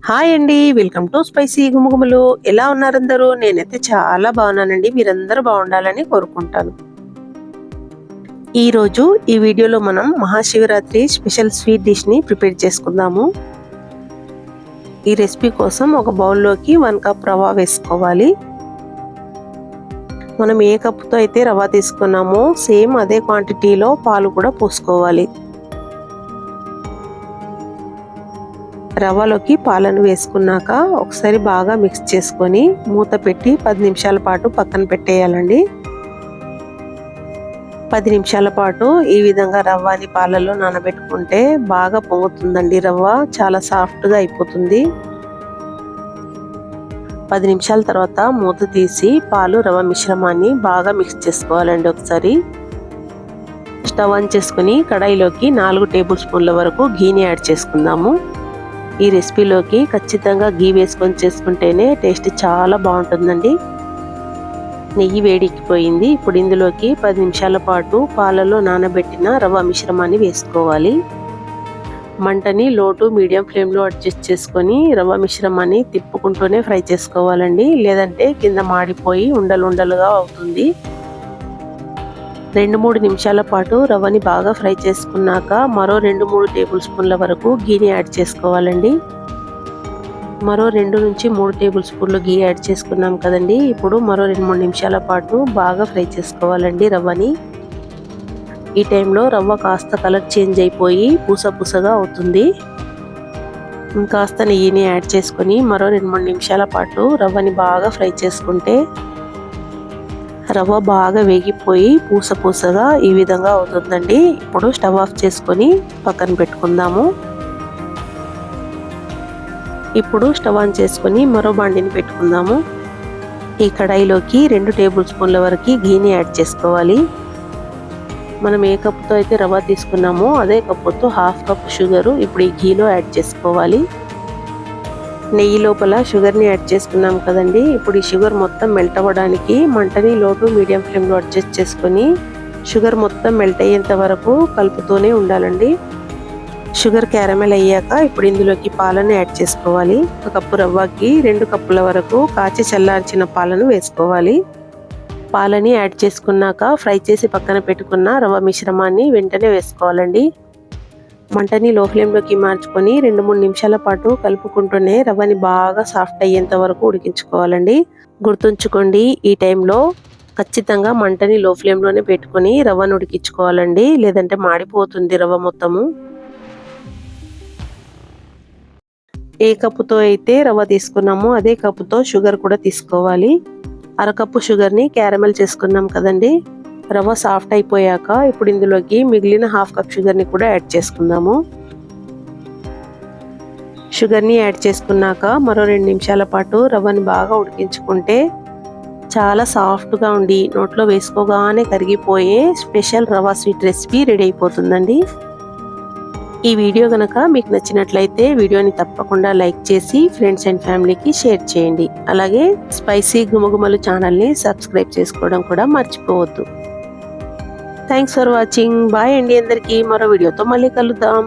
Hi అండి, welcome to spicy గుమగుమలు. ఎలా ఉన్నారు అందరూ? నేనైతే చాలా బాగున్నానండి. మీరందరూ బాగుండాలని కోరుకుంటాను. ఈరోజు ఈ వీడియోలో మనం మహాశివరాత్రి స్పెషల్ స్వీట్ డిష్ని ప్రిపేర్ చేసుకుందాము. ఈ రెసిపీ కోసం ఒక బౌల్లోకి 1 కప్ రవ్వ వేసుకోవాలి. మనం ఏ కప్తో అయితే రవ్వ తీసుకున్నామో సేమ్ అదే క్వాంటిటీలో పాలు కూడా పోసుకోవాలి. రవ్వలోకి పాలను వేసుకున్నాక ఒకసారి బాగా మిక్స్ చేసుకొని మూత పెట్టి 10 నిమిషాల పాటు పక్కన పెట్టేయాలండి. 10 నిమిషాల పాటు ఈ విధంగా రవ్వని పాలల్లో నానబెట్టుకుంటే బాగా పొంగుతుందండి. రవ్వ చాలా సాఫ్ట్గా అయిపోతుంది. 10 నిమిషాల తర్వాత మూత తీసి పాలు రవ్వ మిశ్రమాన్ని బాగా మిక్స్ చేసుకోవాలండి. ఒకసారి స్టవ్ ఆన్ చేసుకుని కడాయిలోకి 4 టేబుల్ స్పూన్ల వరకు ఘీని యాడ్ చేసుకుందాము. ఈ రెసిపీలోకి ఖచ్చితంగా ఘీ వేసుకొని చేసుకుంటేనే టేస్ట్ చాలా బాగుంటుందండి. నెయ్యి వేడెక్కిపోయింది. ఇప్పుడు ఇందులోకి 10 నిమిషాల పాటు పాలలో నానబెట్టిన రవ్వ మిశ్రమాన్ని వేసుకోవాలి. మంటని లో టు మీడియం ఫ్లేమ్లో అడ్జస్ట్ చేసుకొని రవ్వ మిశ్రమాన్ని తిప్పుకుంటూనే ఫ్రై చేసుకోవాలండి. లేదంటే కింద మాడిపోయి ఉండలుగా అవుతుంది. 2-3 నిమిషాల పాటు రవ్వని బాగా ఫ్రై చేసుకున్నాక మరో 2-3 టేబుల్ స్పూన్ల వరకు ఘీని యాడ్ చేసుకోవాలండి. మరో 2-3 టేబుల్ స్పూన్లు ఘీ యాడ్ చేసుకున్నాం కదండి. ఇప్పుడు మరో 2-3 నిమిషాల పాటు బాగా ఫ్రై చేసుకోవాలండి రవ్వని. ఈ టైంలో రవ్వ కాస్త కలర్ చేంజ్ అయిపోయి పూసగా అవుతుంది. ఇంకాస్త నెయ్యిని యాడ్ చేసుకొని మరో 2-3 నిమిషాల పాటు రవ్వని బాగా ఫ్రై చేసుకుంటే రవ్వ బాగా వేగిపోయి పూసగా ఈ విధంగా అవుతుందండి. ఇప్పుడు స్టవ్ ఆఫ్ చేసుకొని పక్కన పెట్టుకుందాము. ఇప్పుడు స్టవ్ ఆన్ చేసుకొని మరో బాండిని పెట్టుకుందాము. ఈ కడాయిలోకి 2 టేబుల్ స్పూన్ల వరకు ఘీని యాడ్ చేసుకోవాలి. మనం ఏ కప్పుతో అయితే రవ్వ తీసుకున్నామో అదే కప్పుతో 1/2 కప్ షుగరు ఇప్పుడు ఈ ఘీలో యాడ్ చేసుకోవాలి. నెయ్యి లోపల షుగర్ని యాడ్ చేసుకున్నాం కదండి. ఇప్పుడు ఈ షుగర్ మొత్తం మెల్ట్ అవ్వడానికి మంటని లో టు మీడియం ఫ్లేమ్లో అడ్జస్ట్ చేసుకొని షుగర్ మొత్తం మెల్ట్ అయ్యేంత వరకు కలుపుతూనే ఉండాలండి. షుగర్ క్యారమెల్ అయ్యాక ఇప్పుడు ఇందులోకి పాలను యాడ్ చేసుకోవాలి. 1 కప్పు రవ్వకి 2 కప్పుల వరకు కాచి చల్లార్చిన పాలను వేసుకోవాలి. పాలని యాడ్ చేసుకున్నాక ఫ్రై చేసి పక్కన పెట్టుకున్న రవ్వ మిశ్రమాన్ని వెంటనే వేసుకోవాలండి. మంటని లో ఫ్లేమ్లోకి మార్చుకొని 2-3 నిమిషాల పాటు కలుపుకుంటూనే రవ్వని బాగా సాఫ్ట్ అయ్యేంత వరకు ఉడికించుకోవాలండి. గుర్తుంచుకోండి, ఈ టైంలో ఖచ్చితంగా మంటని లో ఫ్లేమ్లోనే పెట్టుకొని రవ్వను ఉడికించుకోవాలండి. లేదంటే మాడిపోతుంది రవ్వ మొత్తము. ఏ కప్పుతో అయితే రవ్వ తీసుకున్నామో అదే కప్పుతో షుగర్ కూడా తీసుకోవాలి. 1/2 కప్పు షుగర్ని క్యారమెల్ చేసుకున్నాం కదండి. రవ్వ సాఫ్ట్ అయిపోయాక ఇప్పుడు ఇందులోకి మిగిలిన 1/2 కప్ షుగర్ని కూడా యాడ్ చేసుకుందాము. షుగర్ని యాడ్ చేసుకున్నాక మరో 2 నిమిషాల పాటు రవ్వని బాగా ఉడికించుకుంటే చాలా సాఫ్ట్గా ఉండి నోట్లో వేసుకోగానే కరిగిపోయే స్పెషల్ రవ్వ స్వీట్ రెసిపీ రెడీ అయిపోతుందండి. ఈ వీడియో కనుక మీకు నచ్చినట్లయితే వీడియోని తప్పకుండా లైక్ చేసి ఫ్రెండ్స్ అండ్ ఫ్యామిలీకి షేర్ చేయండి. అలాగే స్పైసీ గుమగుమలు ఛానల్ని సబ్స్క్రైబ్ చేసుకోవడం కూడా మర్చిపోవద్దు. Thanks for watching. బాయ్ అండి అందరికీ. మరో వీడియోతో మళ్ళీ కలుద్దాం.